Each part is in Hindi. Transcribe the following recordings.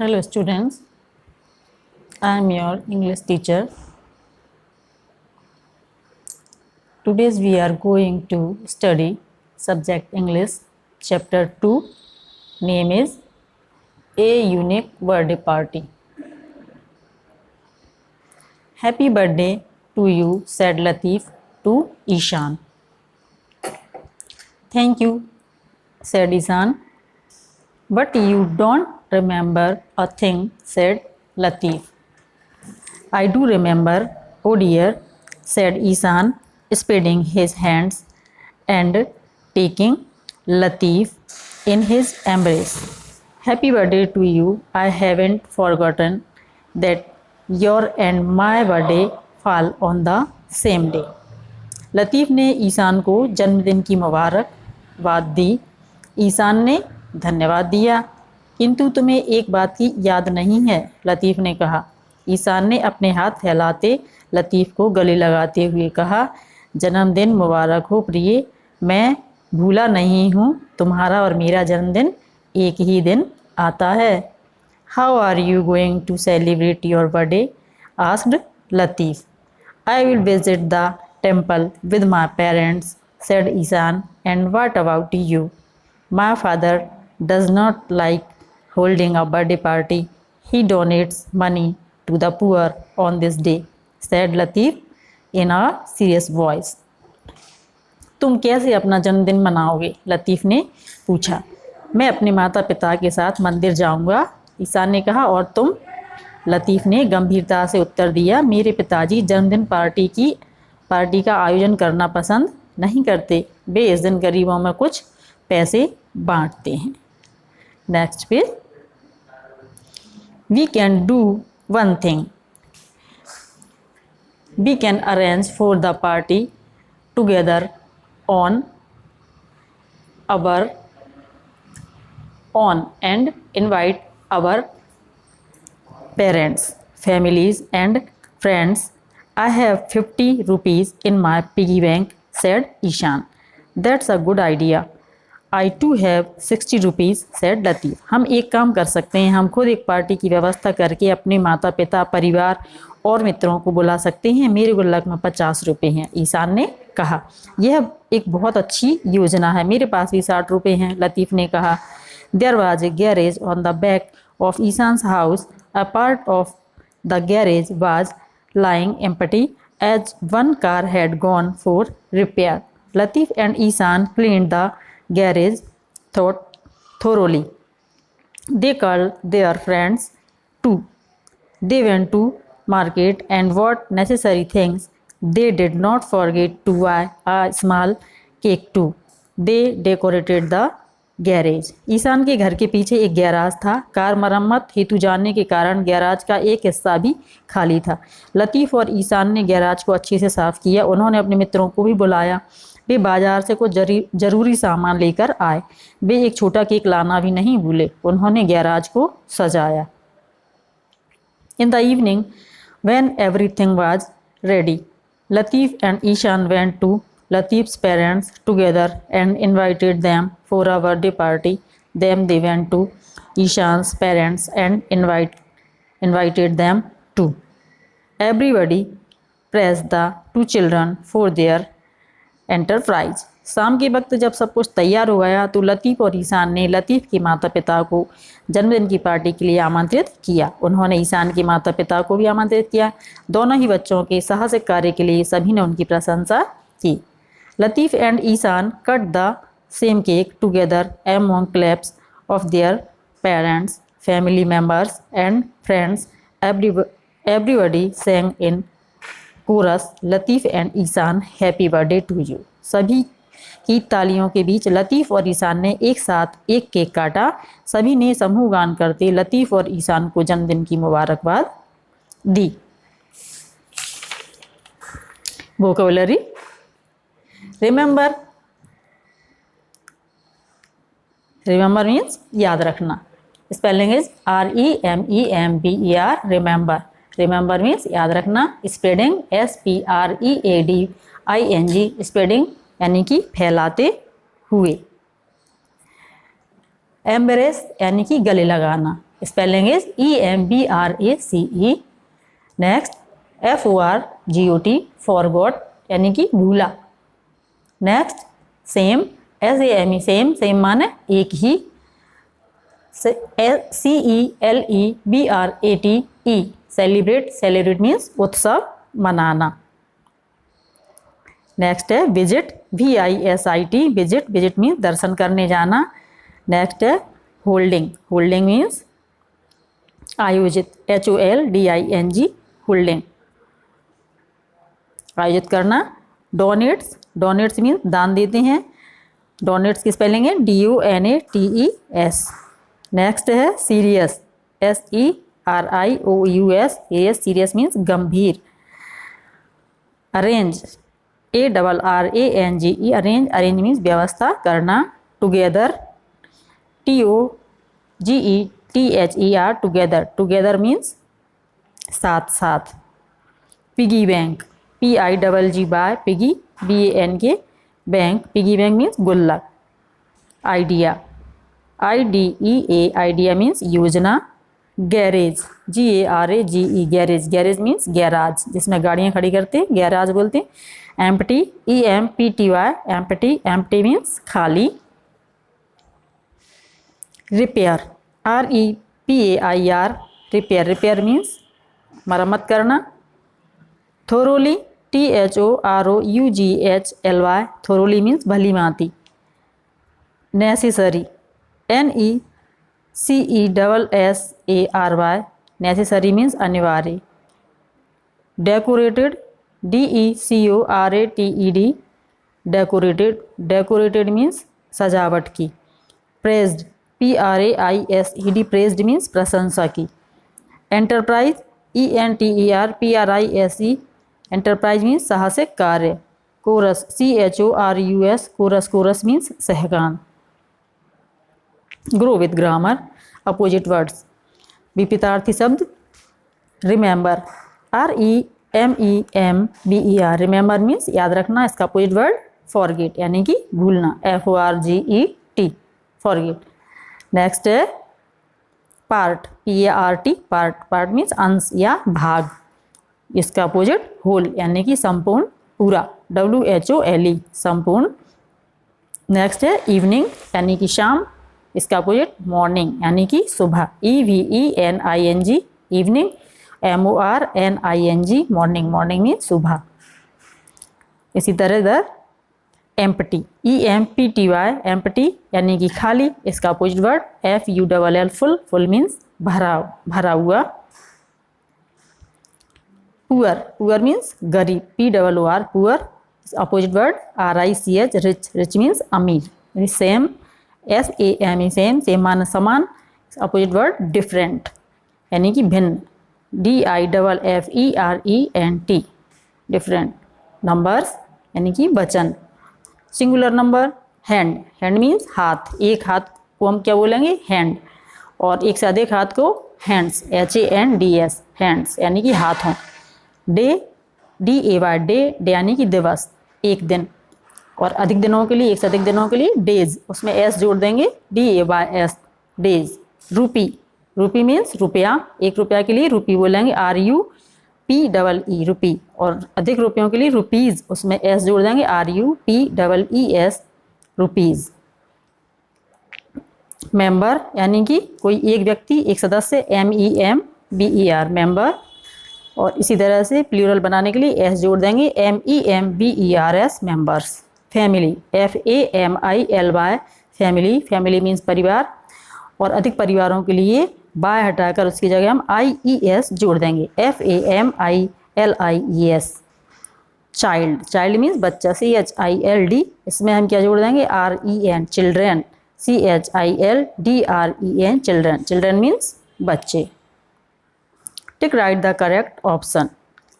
Hello students, I am your English teacher. Today we are going to study subject English chapter 2. Name is A Unique Birthday Party. Happy birthday to you, said Latif to Ishan. Thank you, said Ishan. But you don't remember a thing, said Latif. I do remember, oh dear, said Ishan, spreading his hands and taking Latif in his embrace. Happy birthday to you. I haven't forgotten that your and my birthday fall on the same day. लतीफ़ ने ईशान को जन्मदिन की मुबारकबाद दी। ईशान ने धन्यवाद दिया। किंतु तुम्हें एक बात की याद नहीं है, लतीफ़ ने कहा। ईशान ने अपने हाथ फैलाते लतीफ़ को गले लगाते हुए कहा, जन्मदिन मुबारक हो प्रिय, मैं भूला नहीं हूँ, तुम्हारा और मेरा जन्मदिन एक ही दिन आता है। How are you going to celebrate your birthday, asked Latif. I will visit the temple with my parents, said Ishan. And what about you? My father does not like holding a birthday party. He donates money to the poor on this day, said Latif in a serious voice. तुम कैसे अपना जन्मदिन मनाओगे? लतीफ़ ने पूछा। मैं अपने माता पिता के साथ मंदिर जाऊंगा, ईशान ने कहा। और तुम? लतीफ़ ने गंभीरता से उत्तर दिया, मेरे पिताजी जन्मदिन पार्टी का आयोजन करना पसंद नहीं करते, वे इस दिन गरीबों में कुछ पैसे बांटते हैं। Next page. We can do one thing, we can arrange for the party together on and invite our parents, families and friends. I have 50 rupees in my piggy bank, said Ishan. That's a good idea. I too have 60 rupees, said Latif. हम एक काम कर सकते हैं, हम खुद एक पार्टी की व्यवस्था करके अपने माता पिता, परिवार और मित्रों को बुला सकते हैं। मेरे गुल्लक में 50 रुपये हैं, ईशान ने कहा। यह एक बहुत अच्छी योजना है, मेरे पास भी 60 रुपये हैं, लतीफ़ ने कहा। There was a garage on the back of Ishan's house. A part of the garage was lying empty as one car had gone for repair. Latif and Ishan cleaned the garage thoroughly. They called their friends too. They went to market and bought necessary things. They did not forget to buy a small cake too. They decorated the garage. Ishaan के घर के पीछे एक गैराज था। कार मरम्मत हेतु जाने के कारण गैराज का एक हिस्सा भी खाली था। लतीफ़ और ईशान ने गैराज को अच्छे से साफ़ किया। उन्होंने अपने मित्रों को भी बुलाया। वे बाज़ार से कुछ ज़रूरी सामान लेकर आए। वे एक छोटा केक लाना भी नहीं भूले। उन्होंने गैराज को सजाया। In the evening when everything was ready, Latif and Ishaan went to Latif's parents together and invited them for a birthday party. Then they went to Ishan's parents and invited them too. Everybody praised the two children for their enterprise. शाम के वक्त जब सब कुछ तैयार हो गया तो लतीफ़ और ईशान ने लतीफ़ के माता पिता को जन्मदिन की पार्टी के लिए आमंत्रित किया। उन्होंने ईशान के माता पिता को भी आमंत्रित किया। दोनों ही बच्चों के साहसिक कार्य के लिए सभी ने उनकी प्रशंसा की। Latif and Ishan cut the same cake together among claps of their parents, family members and friends. Everybody sang in chorus, Latif and Ishan, happy birthday to you. सभी की तालियों के बीच लतीफ़ और ईशान ने एक साथ एक केक काटा। सभी ने समूह गान करते लतीफ़ और ईशान को जन्मदिन की मुबारकबाद दी। वोकैबुलरी। रिमेंबर मीन्स याद रखना। Spelling is REMEMBER, remember. Remember means याद रखना। स्प्रेडिंग SPREADING, स्प्रेडिंग यानी कि फैलाते हुए। एम्ब्रेस यानी कि गले लगाना। spelling is EMBRACE. Next FORGOT, forgot यानी कि भूला. नेक्स्ट सेम, SAME, सेम माने एक ही. CELEBRATE, सेलिब्रेट मीन्स उत्सव मनाना. नेक्स्ट है विजिट, VISIT, विजिट मीन्स दर्शन करने जाना. नेक्स्ट है होल्डिंग मीन्स आयोजित, HOLDING, होल्डिंग आयोजित करना. डोनेट्स मीन्स दान देते हैं. डोनेट्स की स्पेलिंग है DONATES. नेक्स्ट है सीरियस, SERIOUS, सीरियस मीन्स गंभीर. अरेंज, ARRANGE, अरेंज मीन्स व्यवस्था करना. टुगेदर, TOGETHER, टुगेदर मीन्स साथ. Piggy bank, PIGGY, piggy, BANK, bank, piggy bank means गुल्लक. आइडिया, IDEA मीन्स योजना. Garage, GARAGE, garage means garage, जिसमें गाड़ियाँ खड़ी करते हैं गैराज बोलते हैं. एम्प्टी, EMPTY, एम्प्टी मीन्स खाली. रिपेयर, REPAIR, रिपेयर मीन्स मरम्मत करना. थोरोली, THOROUGHLY, थोरोली मीन्स भली भांति. नेसेसरी, NECESSARY, नेसेसरी मीन्स अनिवार्य. डेकोरेटेड, DECORATED, डेकोरेटेड मीन्स सजावट की. प्रेज्ड, PRAISED, प्रेज्ड मीन्स प्रशंसा की. एंटरप्राइज, ENTERPRISE, एंटरप्राइज मीन्स साहसिक कार्य. Coarse, CHORUS, coarse means सहगान. Grow with grammar. Opposite words, विपरीतार्थी शब्द. रिमेंबर, REMEMBER, रिमेंबर मीन्स याद रखना. इसका अपोजिट वर्ड फॉरगेट यानी कि भूलना, FORGET, फॉरगेट. नेक्स्ट है पार्ट, PART, पार्ट मीन्स अंश या भाग. इसका अपोजिट होल यानी कि संपूर्ण, पूरा, WHOLE, संपूर्ण. नेक्स्ट है इवनिंग यानी कि शाम. इसका अपोजिट मॉर्निंग यानी कि सुबह, EVENING, evening. MORNING, morning means सुबह. इसी तरह इधर एम्प्टी, EMPTY, एम्प्टी यानी कि खाली. इसका opposite word FULL, full means भरा हुआ. पुअर मीन्स गरीब, POOR, poor. Opposite word RICH, rich means अमीर. सेम, SAME, सेम मान समान. अपोजिट वर्ड डिफरेंट यानी कि भिन्न, DIFFERENT, डिफरेंट. नंबर्स यानी कि वचन. सिंगुलर नंबर, हैंड मीन्स हाथ. एक हाथ को हम क्या बोलेंगे, हैंड. और एक से अधिक हाथ को हैंड्स, HANDS, हैंड्स यानी कि हाथों. डे, DAY, डे यानी कि दिवस, एक दिन. और अधिक दिनों के लिए, एक से अधिक दिनों के लिए डेज, उसमें S जोड़ देंगे, DAYS, डेज. रूपी मीन्स रुपया. एक रुपया के लिए रूपी बोलेंगे, RUPEE, रूपी. और अधिक रुपयों के लिए रुपीज़, उसमें S जोड़ देंगे, RUPEES, रुपीज़. मेंबर यानी कि कोई एक व्यक्ति, एक सदस्य, MEMBER, मेंबर. और इसी तरह से प्लूरल बनाने के लिए S जोड़ देंगे, MEMBERS, members. Family, FAMILY, family means परिवार. और अधिक परिवारों के लिए बाय हटाकर उसकी जगह हम IES जोड़ देंगे, FAMILIES. चाइल्ड मीन्स बच्चा, CHILD. इसमें हम क्या जोड़ देंगे, REN, children, CHILDREN, children means बच्चे. Tick right the correct option.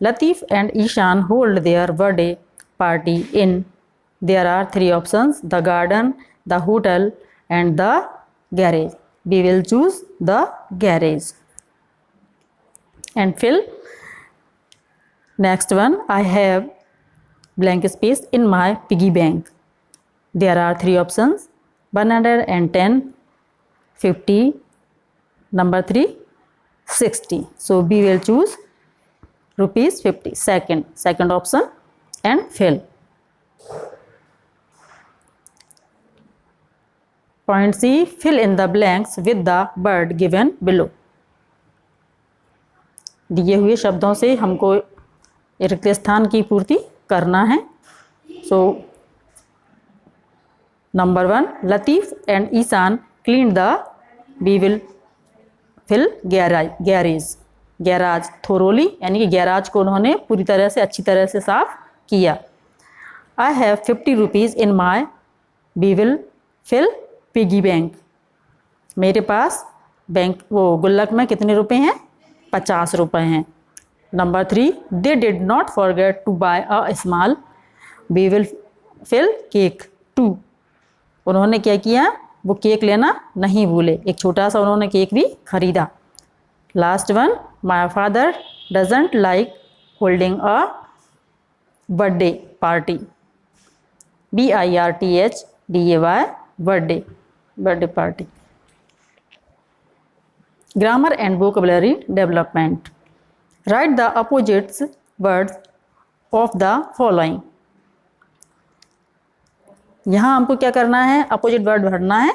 Latif and Ishan hold their birthday party in. There are 3 options, the garden, the hotel and the garage. We will choose the garage and fill. Next one, I have blank space in my piggy bank. There are 3 options, 110, 50, Number 3, 60. So we will choose rupees 50. Second option and fill. Point C, fill in the blanks with the word given below. दिए हुए शब्दों से हमको रिक्त स्थान की पूर्ति करना है. So number 1, Latif and Ishan cleaned the. We will fill garage thoroughly, यानी कि गैराज को उन्होंने पूरी तरह से अच्छी तरह से साफ किया. I have 50 rupees in my. We will fill piggy bank. मेरे पास बैंक गुल्लक में कितने रुपए हैं? 50 रुपए हैं. Number 3, they did not forget to buy a small. We will fill cake 2. उन्होंने क्या किया? वो केक लेना नहीं भूले, एक छोटा सा उन्होंने केक भी खरीदा. Last one, my father doesn't like holding a birthday party. BIRTHDAY birthday party. Grammar and vocabulary development. Right the opposites words of the following. यहाँ हमको क्या करना है? अपोजिट वर्ड भरना है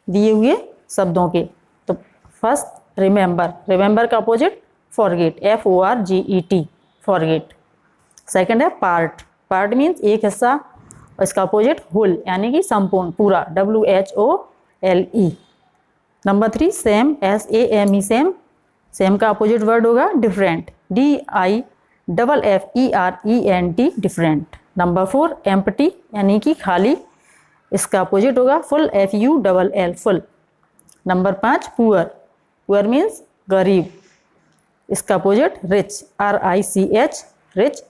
दिए हुए शब्दों के. तो फर्स्ट रिमेंबर का opposite forget, FORGET forget. Second है पार्ट मीन्स एक हिस्सा, इसका अपोजिट होल यानी कि संपूर्ण पूरा, WHOLE. Number 3, same, SAME same का अपोजिट वर्ड होगा different, DIFFERENT different. Number 4, empty यानी कि खाली, इसका अपोजिट होगा full, FULL full. Number 5, poor means गरीब, इसका opposite rich, RICH rich.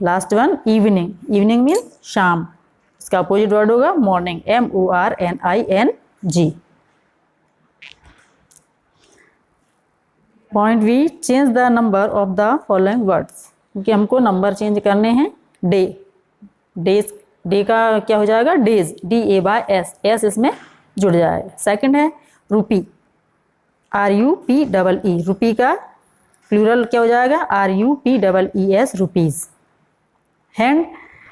Last one, evening means शाम, इसका अपोजिट वर्ड होगा morning, MORNING. Point B, change the number of the following words. क्योंकि हमको नंबर चेंज करने हैं. डे का क्या हो जाएगा? डेज, DAYS इसमें जुड़ जाएगा. सेकंड है रूपी, RUPEE. रूपी का प्लूरल क्या हो जाएगा? RUPEES rupees. Hand,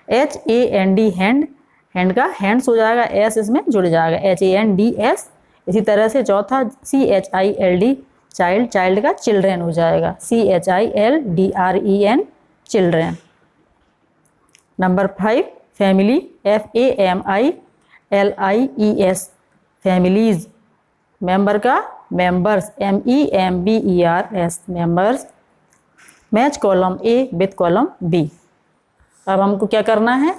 HAND hand का हैंड्स हो जाएगा, S इसमें जुड़ जाएगा, HANDS. इसी तरह से चौथा CHILD चाइल्ड का चिल्ड्रेन हो जाएगा, CHILDREN children. Number 5, family, FAMILIES families. Member का members, MEMBERS members. Match column A with column B. अब हमको क्या करना है?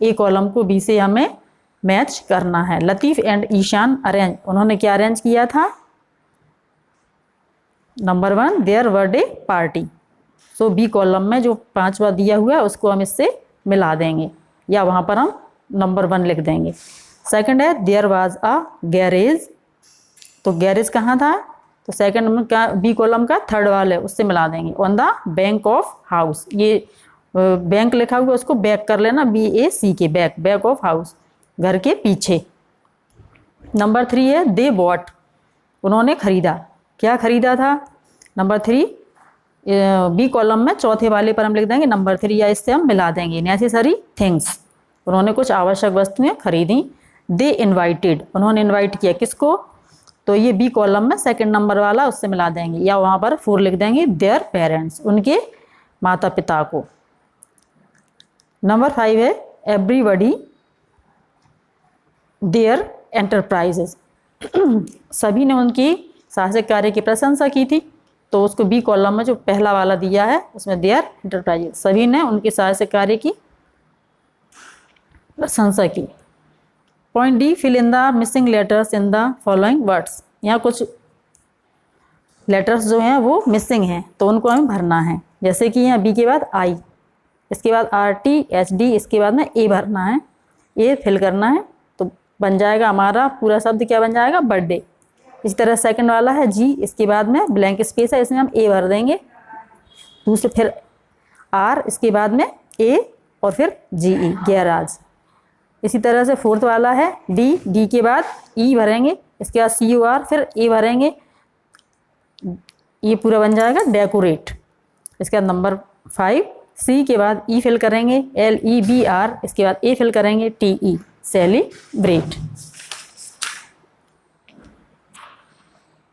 ए कॉलम को बी से हमें मैच करना है. लतीफ़ एंड ईशान अरेंज, उन्होंने क्या अरेंज किया था? Number 1, their birthday party. So B column में जो 5वां दिया हुआ है उसको हम इससे मिला देंगे, या वहाँ पर हम नंबर 1 लिख देंगे. सेकंड है देयर वाज अ गैरेज. तो गैरेज कहाँ था? तो सेकंड का बी कॉलम का थर्ड वाले उससे मिला देंगे. On the bank of house, ये बैंक लिखा हुआ उसको बैक कर लेना, BAC के बैक ऑफ हाउस, घर के पीछे. नंबर 3 है दे बॉट, उन्होंने खरीदा. क्या खरीदा था? नंबर 3 बी कॉलम में चौथे वाले पर हम लिख देंगे नंबर 3, या इससे हम मिला देंगे नेसेसरी थिंग्स, उन्होंने कुछ आवश्यक वस्तुएं खरीदी. दे इनवाइटेड, उन्होंने इनवाइट किया किसको? तो ये बी कॉलम में सेकंड नंबर वाला उससे मिला देंगे, या वहाँ पर 4 लिख देंगे देयर पेरेंट्स, उनके माता पिता को. नंबर 5 है एवरीबडी देयर एंटरप्राइजेस, सभी ने उनकी साहसिक कार्य की प्रशंसा की थी. तो उसको बी कॉलम में जो पहला वाला दिया है उसमें देयर एंटरप्राइजेस, सभी ने उनके साहसिक कार्य की प्रशंसा की. Point D, fill in the missing letters in the following words. यहाँ कुछ लेटर्स जो हैं वो मिसिंग हैं तो उनको हमें भरना है. जैसे कि यहाँ बी के बाद आई, इसके बाद RTHD, इसके बाद में ए भरना है, ए फिल करना है. तो बन जाएगा हमारा पूरा शब्द क्या बन जाएगा? बर्थडे. इसी तरह सेकंड वाला है जी, इसके बाद में ब्लैंक स्पेस है, इसमें हम ए भर देंगे. दूसरे फिर R, इसके बाद में A और फिर GE गैराज. इसी तरह से फोर्थ वाला है D के बाद E भरेंगे, इसके बाद CUR फिर A भरेंगे, ये पूरा बन जाएगा डेकोरेट। इसके बाद नंबर 5, सी के बाद ई फिल करेंगे, LEBR, इसके बाद ए फिल करेंगे, TE, celebrate.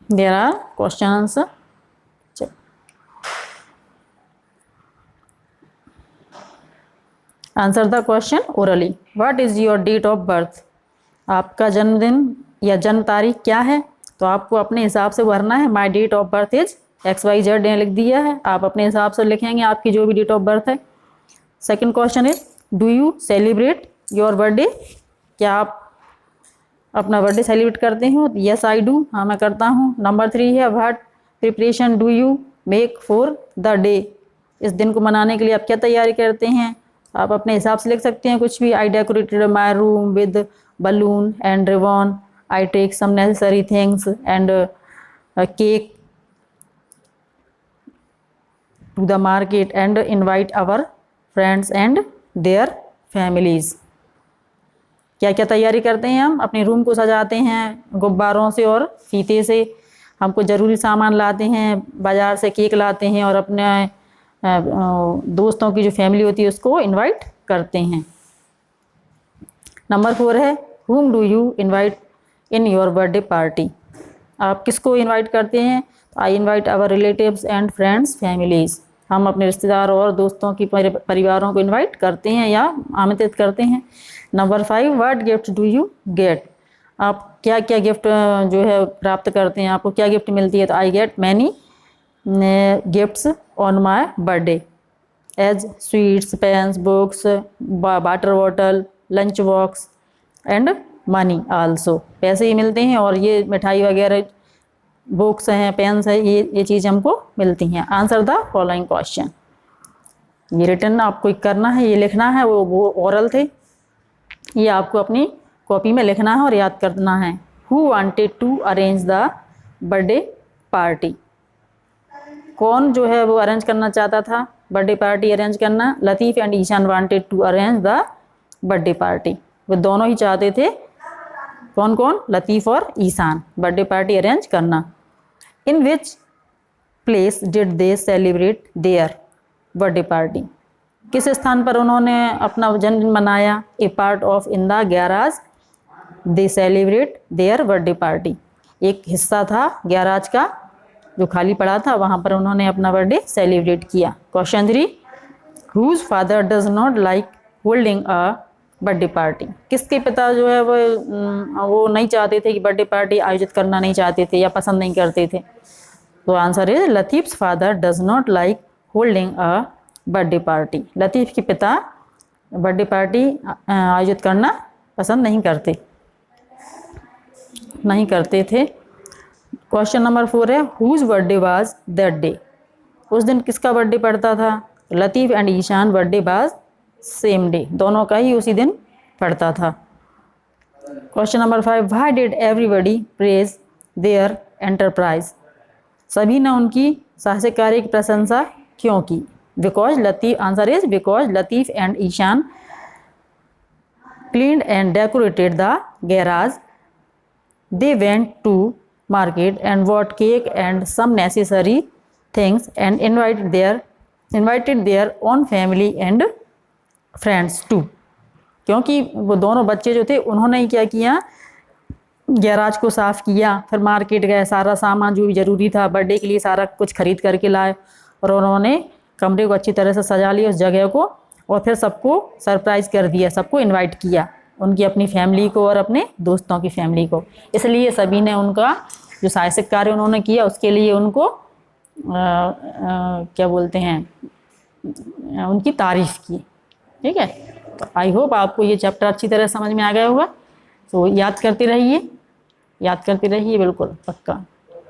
There are question answer. Answer the question orally. What is your date of birth? आपका जन्मदिन या जन्म तारीख क्या है? तो आपको अपने हिसाब से भरना है। My date of birth is XYZ लिख दिया है, आप अपने हिसाब से लिखेंगे आपकी जो भी डेट ऑफ बर्थ है। Second question is do you celebrate your birthday? क्या आप अपना बर्थडे सेलिब्रेट करते हो? यस आई डू, हाँ मैं करता हूँ। नंबर 3 है what preparation do you make for the day? इस दिन को मनाने के लिए आप क्या तैयारी करते हैं? आप अपने हिसाब से लिख सकते हैं कुछ भी। I decorated my room with balloon and ribbon, I take some necessary things and cake to the market and invite our friends and their families. क्या क्या तैयारी करते हैं हम? अपने रूम को सजाते हैं गुब्बारों से और फीते से, हमको ज़रूरी सामान लाते हैं, बाज़ार से केक लाते हैं और अपने दोस्तों की जो फैमिली होती है उसको इनवाइट करते हैं। नंबर 4 है whom do you invite in your birthday party? आप किसको इनवाइट करते हैं? I invite our relatives and friends families. हम अपने रिश्तेदार और दोस्तों की परिवारों को इनवाइट करते हैं या आमंत्रित करते हैं। Number 5 what gift do you get? आप क्या क्या गिफ्ट जो है प्राप्त करते हैं, आपको क्या गिफ्ट मिलती है? तो I get many gifts on my birthday as sweets, pens, books, water bottle, lunch box and money also. पैसे ही मिलते हैं और ये मिठाई वगैरह, बुक्स हैं, पेन्स है, ये चीज़ हमको मिलती हैं। Answer the following question. ये रिटर्न आपको करना है, ये लिखना है, वो ओरल थे, ये आपको अपनी कॉपी में लिखना है और याद करना है। Who wanted to arrange the birthday party? कौन जो है वो अरेंज करना चाहता था बर्थडे पार्टी अरेंज करना? Latif and Ishan wanted to arrange the birthday party. वो दोनों ही चाहते थे, कौन कौन? लतीफ़ और ईशान, बर्थडे पार्टी अरेंज करना। In which place did they celebrate their birthday party? किस स्थान पर उन्होंने अपना जन्मदिन मनाया? A part of in the garage they celebrate their birthday party. एक हिस्सा था गैराज का जो खाली पड़ा था, वहाँ पर उन्होंने अपना बर्थडे सेलिब्रेट किया। Question 3 whose father does not like holding a birthday party? किसके पिता जो है वो नहीं चाहते थे कि बर्थडे पार्टी आयोजित करना नहीं चाहते थे या पसंद नहीं करते थे? तो answer is Latif's father does not like holding a birthday party. Latif के पिता बर्थडे पार्टी आयोजित करना पसंद नहीं करते थे। क्वेश्चन नंबर 4 है whose birthday was that day? उस दिन किसका बर्थडे पड़ता था? Latif and Ishan birthday was same day, दोनों का ही उसी दिन पड़ता था। Question number 5 why did everybody praise their enterprise? सभी ने उनकी साहसिक कार्य की प्रशंसा क्यों की? Because Latif, answer is because Latif and Ishan cleaned and decorated the garage, they went to market and bought cake and some necessary things and invited their own family and friends too। क्योंकि वो दोनों बच्चे जो थे उन्होंने ही क्या किया, गैराज को साफ़ किया, फिर मार्केट गए, सारा सामान जो भी ज़रूरी था बर्थडे के लिए सारा कुछ खरीद करके लाए और उन्होंने कमरे को अच्छी तरह से सजा लिया उस जगह को, और फिर सबको सरप्राइज़ कर दिया, सबको इन्वाइट किया, उनकी अपनी फैमिली को और अपने दोस्तों की फैमिली को। इसलिए सभी ने उनका जो साहसिक कार्य उन्होंने किया उसके लिए उनको क्या बोलते हैं, उनकी तारीफ़ की। ठीक है, तो आई होप आपको ये चैप्टर अच्छी तरह समझ में आ गया होगा। तो याद करते रहिए बिल्कुल पक्का।